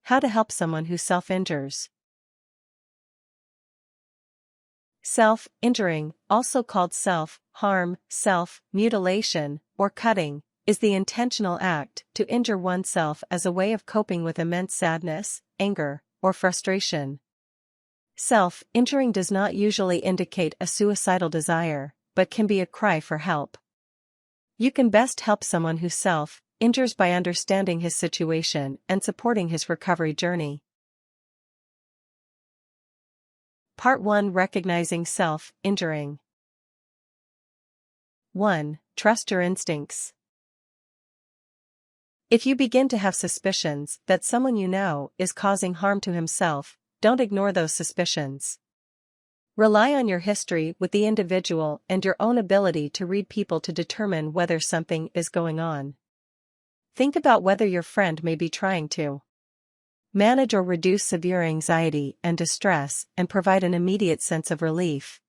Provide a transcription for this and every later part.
How to help someone who self-injures. Self-injuring, also called self-harm, self-mutilation, or cutting, is the intentional act to injure oneself as a way of coping with immense sadness, anger, or frustration. Self-injuring does not usually indicate a suicidal desire, but can be a cry for help. You can best help someone who self-injures by understanding his situation and supporting his recovery journey. Part 1: Recognizing self-injuring. 1. Trust your instincts. If you begin to have suspicions that someone you know is causing harm to himself, don't ignore those suspicions. Rely on your history with the individual and your own ability to read people to determine whether something is going on. Think about whether your friend may be trying to manage or reduce severe anxiety and distress and provide an immediate sense of relief.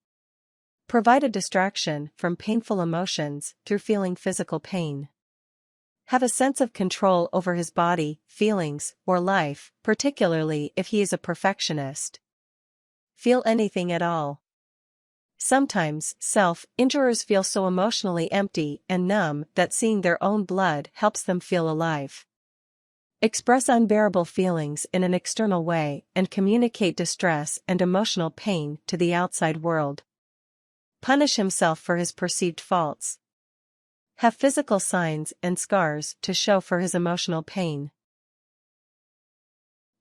Provide a distraction from painful emotions through feeling physical pain. Have a sense of control over his body, feelings, or life, particularly if he is a perfectionist. Feel anything at all. Sometimes, self-injurers feel so emotionally empty and numb that seeing their own blood helps them feel alive. Express unbearable feelings in an external way and communicate distress and emotional pain to the outside world. Punish himself for his perceived faults. Have physical signs and scars to show for his emotional pain.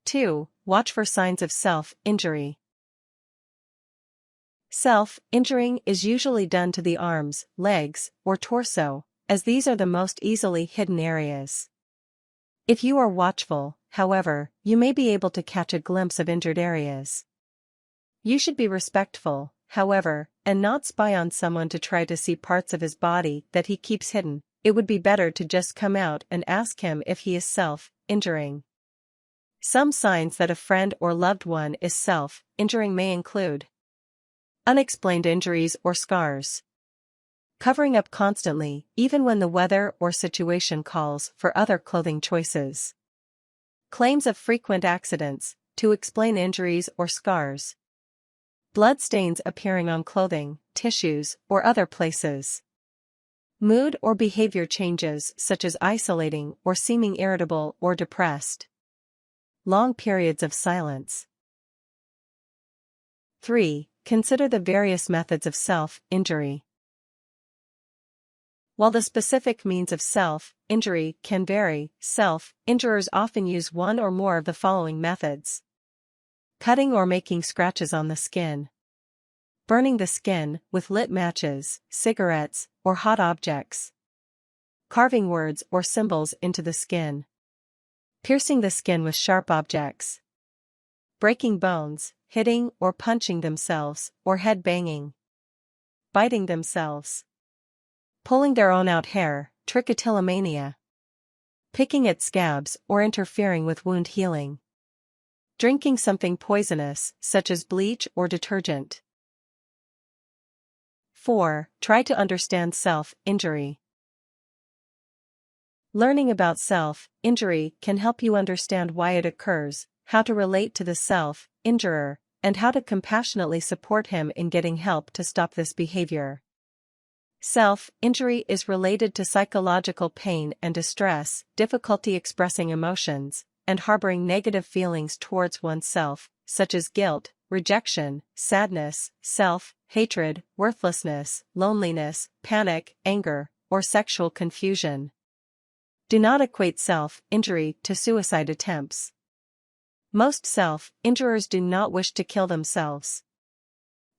2. Watch for signs of self-injury. Self-injuring is usually done to the arms, legs, or torso, as these are the most easily hidden areas. If you are watchful, however, you may be able to catch a glimpse of injured areas. You should be respectful, however, and not spy on someone to try to see parts of his body that he keeps hidden. It would be better to just come out and ask him if he is self-injuring. Some signs that a friend or loved one is self-injuring may include unexplained injuries or scars. Covering up constantly, even when the weather or situation calls for other clothing choices. Claims of frequent accidents, to explain injuries or scars. Bloodstains appearing on clothing, tissues, or other places. Mood or behavior changes such as isolating or seeming irritable or depressed. Long periods of silence. 3. Consider the various methods of self-injury. While the specific means of self-injury can vary, self-injurers often use one or more of the following methods. Cutting or making scratches on the skin. Burning the skin with lit matches, cigarettes, or hot objects. Carving words or symbols into the skin. Piercing the skin with sharp objects. Breaking bones, hitting or punching themselves, or head banging. Biting themselves. Pulling their own out hair, trichotillomania. Picking at scabs or interfering with wound healing. Drinking something poisonous, such as bleach or detergent. 4. Try to understand self-injury. Learning about self-injury can help you understand why it occurs, how to relate to the self-injurer, and how to compassionately support him in getting help to stop this behavior. Self-injury is related to psychological pain and distress, difficulty expressing emotions, and harboring negative feelings towards oneself, such as guilt, rejection, sadness, self-hatred, worthlessness, loneliness, panic, anger, or sexual confusion. Do not equate self-injury to suicide attempts. Most self-injurers do not wish to kill themselves.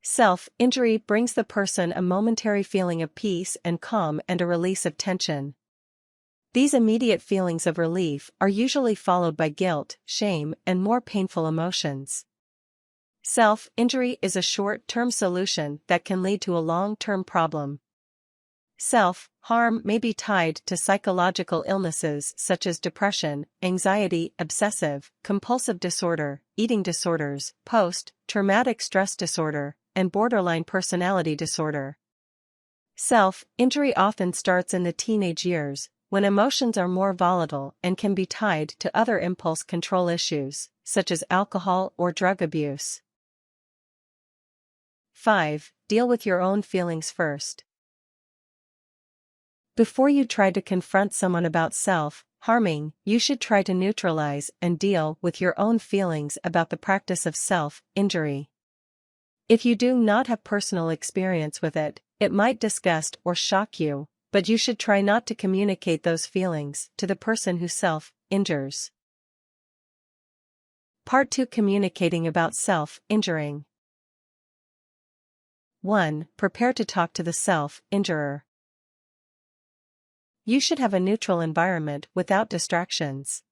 Self-injury brings the person a momentary feeling of peace and calm and a release of tension. These immediate feelings of relief are usually followed by guilt, shame, and more painful emotions. Self-injury is a short-term solution that can lead to a long-term problem. Self-harm may be tied to psychological illnesses such as depression, anxiety, obsessive, compulsive disorder, eating disorders, post-traumatic stress disorder, and borderline personality disorder. Self-injury often starts in the teenage years, when emotions are more volatile and can be tied to other impulse control issues, such as alcohol or drug abuse. 5. Deal with your own feelings first. Before you try to confront someone about self-harming, you should try to neutralize and deal with your own feelings about the practice of self-injury. If you do not have personal experience with it, it might disgust or shock you, but you should try not to communicate those feelings to the person who self-injures. Part 2: Communicating about self-injuring. 1. Prepare to talk to the self-injurer. You should have a neutral environment without distractions.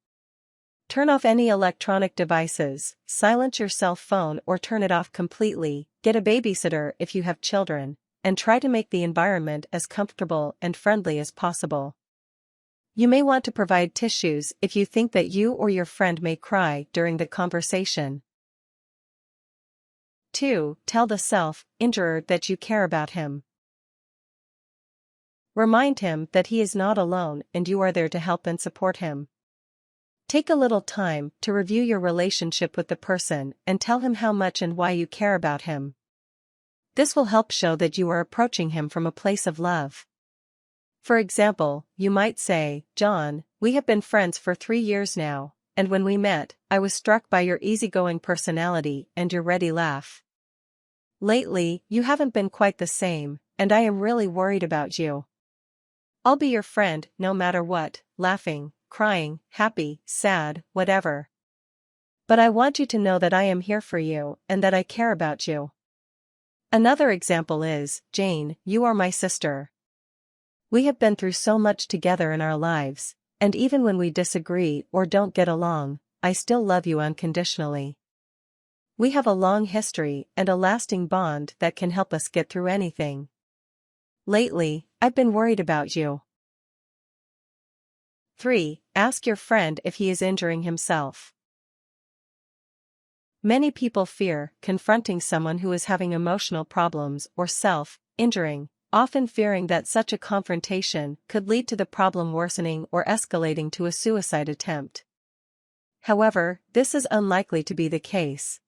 Turn off any electronic devices, silence your cell phone or turn it off completely, get a babysitter if you have children, and try to make the environment as comfortable and friendly as possible. You may want to provide tissues if you think that you or your friend may cry during the conversation. 2. Tell the self-injurer that you care about him. Remind him that he is not alone and you are there to help and support him. Take a little time to review your relationship with the person and tell him how much and why you care about him. This will help show that you are approaching him from a place of love. For example, you might say, "John, we have been friends for 3 years now, and when we met, I was struck by your easygoing personality and your ready laugh. Lately, you haven't been quite the same, and I am really worried about you. I'll be your friend no matter what, laughing, crying, happy, sad, whatever. But I want you to know that I am here for you and that I care about you." Another example is, "Jane, you are my sister. We have been through so much together in our lives, and even when we disagree or don't get along, I still love you unconditionally. We have a long history and a lasting bond that can help us get through anything. Lately, I've been worried about you." 3. Ask your friend if he is injuring himself. Many people fear confronting someone who is having emotional problems or self-injuring, often fearing that such a confrontation could lead to the problem worsening or escalating to a suicide attempt. However, this is unlikely to be the case.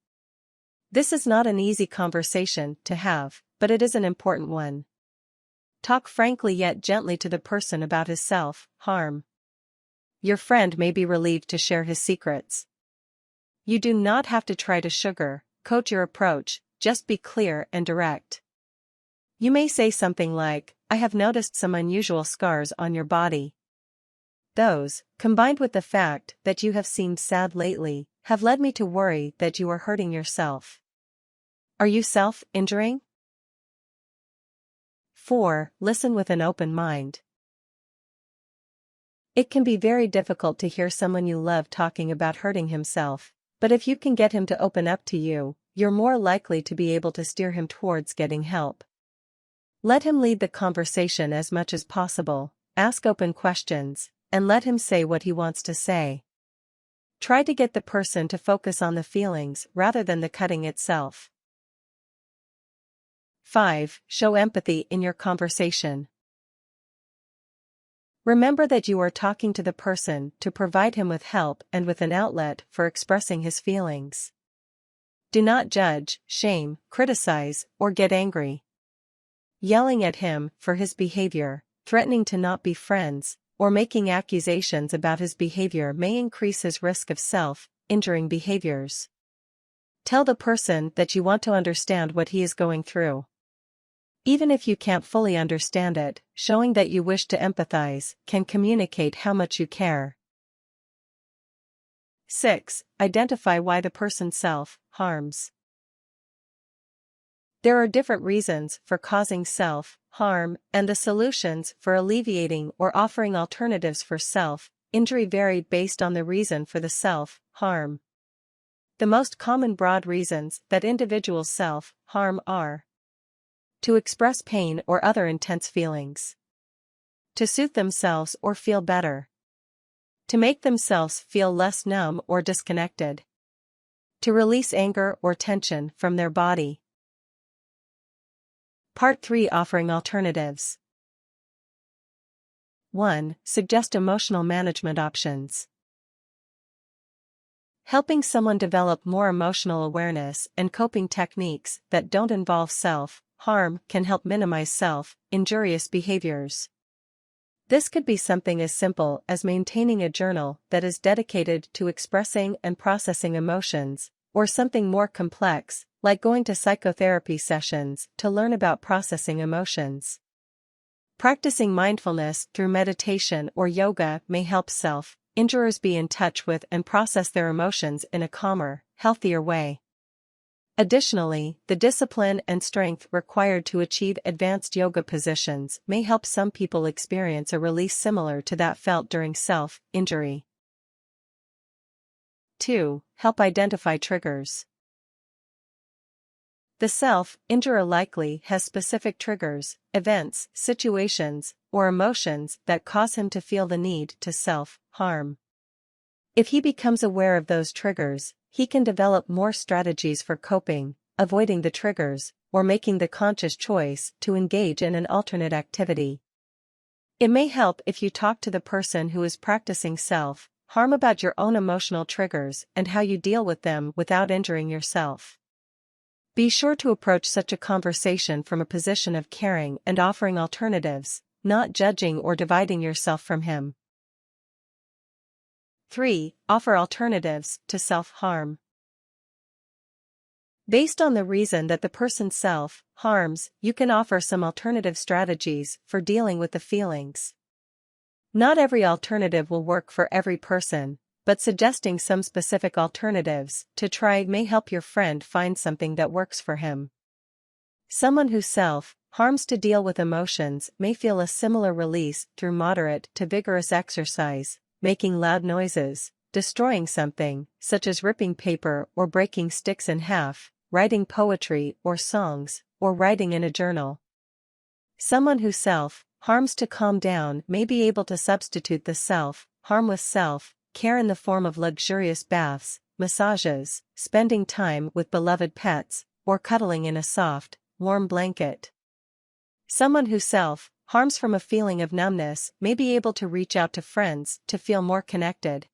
This is not an easy conversation to have, but it is an important one. Talk frankly yet gently to the person about his self-harm. Your friend may be relieved to share his secrets. You do not have to try to sugar-coat your approach, just be clear and direct. You may say something like, "I have noticed some unusual scars on your body. Those, combined with the fact that you have seemed sad lately, have led me to worry that you are hurting yourself. Are you self-injuring?" 4. Listen with an open mind. It can be very difficult to hear someone you love talking about hurting himself, but if you can get him to open up to you, you're more likely to be able to steer him towards getting help. Let him lead the conversation as much as possible, ask open questions, and let him say what he wants to say. Try to get the person to focus on the feelings rather than the cutting itself. 5. Show empathy in your conversation. Remember that you are talking to the person to provide him with help and with an outlet for expressing his feelings. Do not judge, shame, criticize, or get angry. Yelling at him for his behavior, threatening to not be friends, or making accusations about his behavior may increase his risk of self-injuring behaviors. Tell the person that you want to understand what he is going through. Even if you can't fully understand it, showing that you wish to empathize can communicate how much you care. 6. Identify why the person self-harms. There are different reasons for causing self-harm, and the solutions for alleviating or offering alternatives for self-injury vary based on the reason for the self-harm. The most common broad reasons that individuals self-harm are: to express pain or other intense feelings, to soothe themselves or feel better, to make themselves feel less numb or disconnected, to release anger or tension from their body. Part 3: Offering alternatives. 1. Suggest emotional management options. Helping someone develop more emotional awareness and coping techniques that don't involve self-harm can help minimize self-injurious behaviors. This could be something as simple as maintaining a journal that is dedicated to expressing and processing emotions, or something more complex, like going to psychotherapy sessions to learn about processing emotions. Practicing mindfulness through meditation or yoga may help self-injurers be in touch with and process their emotions in a calmer, healthier way. Additionally, the discipline and strength required to achieve advanced yoga positions may help some people experience a release similar to that felt during self-injury. 2. Help identify triggers. The self-injurer likely has specific triggers, events, situations, or emotions that cause him to feel the need to self-harm. If he becomes aware of those triggers, he can develop more strategies for coping, avoiding the triggers, or making the conscious choice to engage in an alternate activity. It may help if you talk to the person who is practicing self-harm about your own emotional triggers and how you deal with them without injuring yourself. Be sure to approach such a conversation from a position of caring and offering alternatives, not judging or dividing yourself from him. 3. Offer alternatives to self-harm. Based on the reason that the person self-harms, you can offer some alternative strategies for dealing with the feelings. Not every alternative will work for every person, but suggesting some specific alternatives to try may help your friend find something that works for him. Someone who self-harms to deal with emotions may feel a similar release through moderate to vigorous exercise, making loud noises, destroying something, such as ripping paper or breaking sticks in half, writing poetry or songs, or writing in a journal. Someone who self-harms to calm down may be able to substitute the self-harm with self-care in the form of luxurious baths, massages, spending time with beloved pets, or cuddling in a soft, warm blanket. Someone who self-harms from a feeling of numbness may be able to reach out to friends to feel more connected.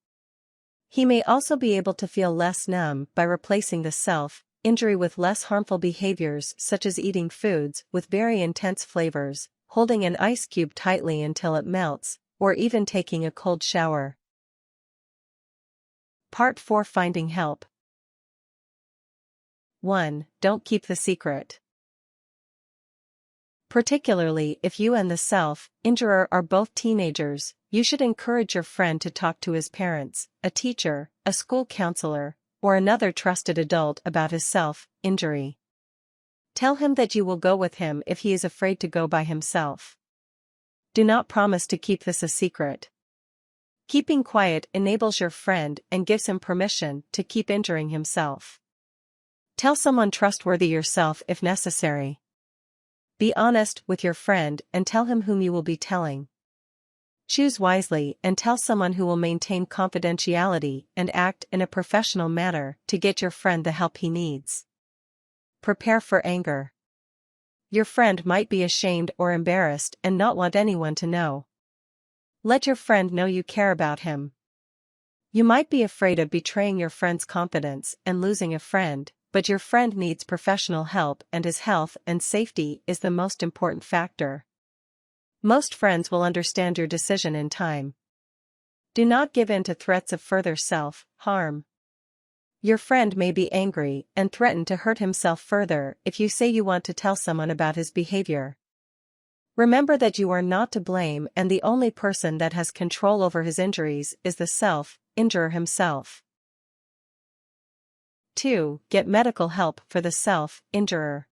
He may also be able to feel less numb by replacing the self-injury with less harmful behaviors such as eating foods with very intense flavors, holding an ice cube tightly until it melts, or even taking a cold shower. Part 4. Finding help. 1. Don't keep the secret. Particularly if you and the self-injurer are both teenagers, you should encourage your friend to talk to his parents, a teacher, a school counselor, or another trusted adult about his self-injury. Tell him that you will go with him if he is afraid to go by himself. Do not promise to keep this a secret. Keeping quiet enables your friend and gives him permission to keep injuring himself. Tell someone trustworthy yourself if necessary. Be honest with your friend and tell him whom you will be telling. Choose wisely and tell someone who will maintain confidentiality and act in a professional manner to get your friend the help he needs. Prepare for anger. Your friend might be ashamed or embarrassed and not want anyone to know. Let your friend know you care about him. You might be afraid of betraying your friend's confidence and losing a friend, but your friend needs professional help and his health and safety is the most important factor. Most friends will understand your decision in time. Do not give in to threats of further self-harm. Your friend may be angry and threaten to hurt himself further if you say you want to tell someone about his behavior. Remember that you are not to blame and the only person that has control over his injuries is the self-injurer himself. 2. Get medical help for the self-injurer.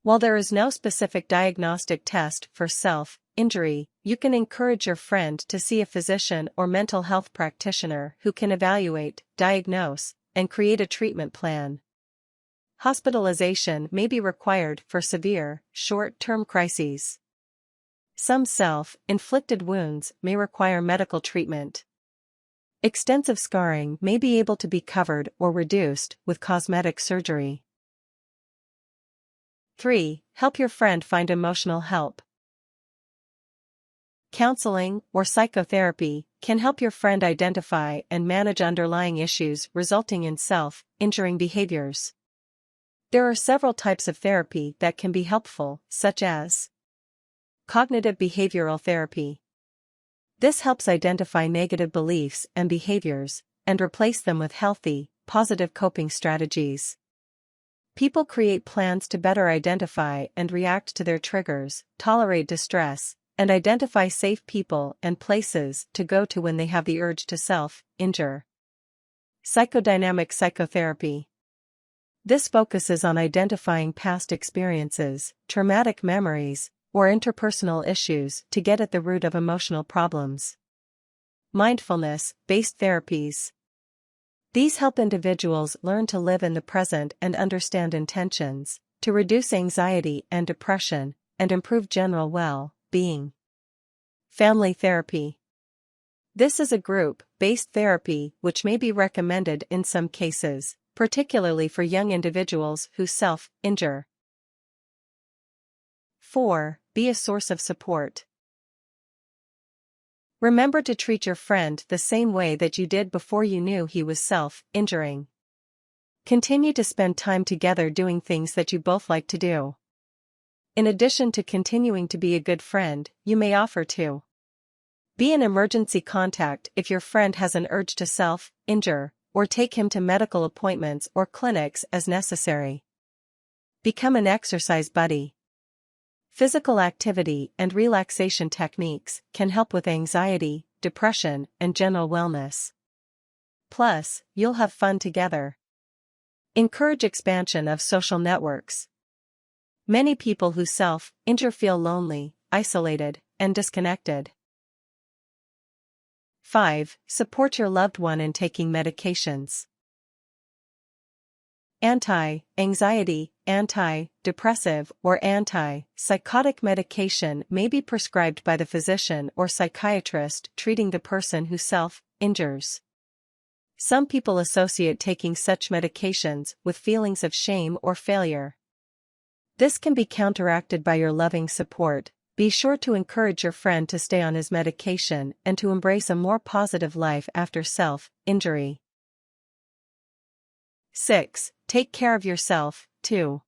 While there is no specific diagnostic test for self-injury, you can encourage your friend to see a physician or mental health practitioner who can evaluate, diagnose, and create a treatment plan. Hospitalization may be required for severe, short-term crises. Some self-inflicted wounds may require medical treatment. Extensive scarring may be able to be covered or reduced with cosmetic surgery. 3. Help your friend find emotional help. counseling, or psychotherapy can help your friend identify and manage underlying issues resulting in self-injuring behaviors. There are several types of therapy that can be helpful, such as cognitive behavioral therapy. This helps identify negative beliefs and behaviors and replace them with healthy, positive coping strategies. People create plans to better identify and react to their triggers, tolerate distress, and identify safe people and places to go to when they have the urge to self-injure. Psychodynamic psychotherapy. This focuses on identifying past experiences, traumatic memories, or interpersonal issues to get at the root of emotional problems. Mindfulness-based therapies. These help individuals learn to live in the present and understand intentions, to reduce anxiety and depression, and improve general well-being. Family therapy. This is a group-based therapy which may be recommended in some cases, particularly for young individuals who self-injure. 4. Be a source of support. Remember to treat your friend the same way that you did before you knew he was self-injuring. Continue to spend time together doing things that you both like to do. In addition to continuing to be a good friend, you may offer to be an emergency contact if your friend has an urge to self-injure, or take him to medical appointments or clinics as necessary. Become an exercise buddy. Physical activity and relaxation techniques can help with anxiety, depression, and general wellness. Plus, you'll have fun together. Encourage expansion of social networks. Many people who self-injure feel lonely, isolated, and disconnected. 5. Support your loved one in taking medications. Anti-anxiety, anti-depressive, or anti-psychotic medication may be prescribed by the physician or psychiatrist treating the person who self-injures. Some people associate taking such medications with feelings of shame or failure. This can be counteracted by your loving support. Be sure to encourage your friend to stay on his medication and to embrace a more positive life after self-injury. 6. Take care of yourself, too.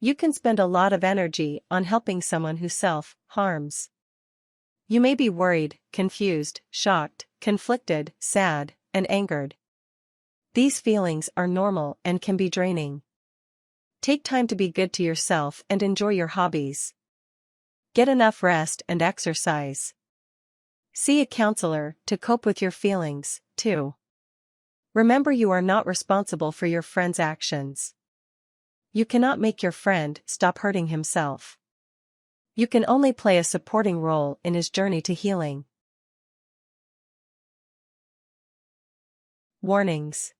You can spend a lot of energy on helping someone who self-harms. You may be worried, confused, shocked, conflicted, sad, and angered. These feelings are normal and can be draining. Take time to be good to yourself and enjoy your hobbies. Get enough rest and exercise. See a counselor to cope with your feelings, too. Remember, you are not responsible for your friend's actions. You cannot make your friend stop hurting himself. You can only play a supporting role in his journey to healing. Warnings.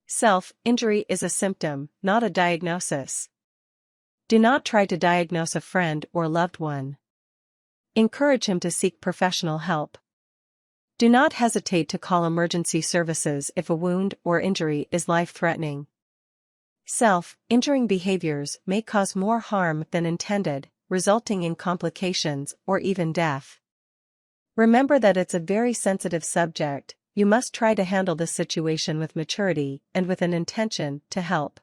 Self-injury is a symptom, not a diagnosis. Do not try to diagnose a friend or loved one. Encourage him to seek professional help. Do not hesitate to call emergency services if a wound or injury is life-threatening. Self-injuring behaviors may cause more harm than intended, resulting in complications or even death. Remember that it's a very sensitive subject. You must try to handle this situation with maturity and with an intention to help.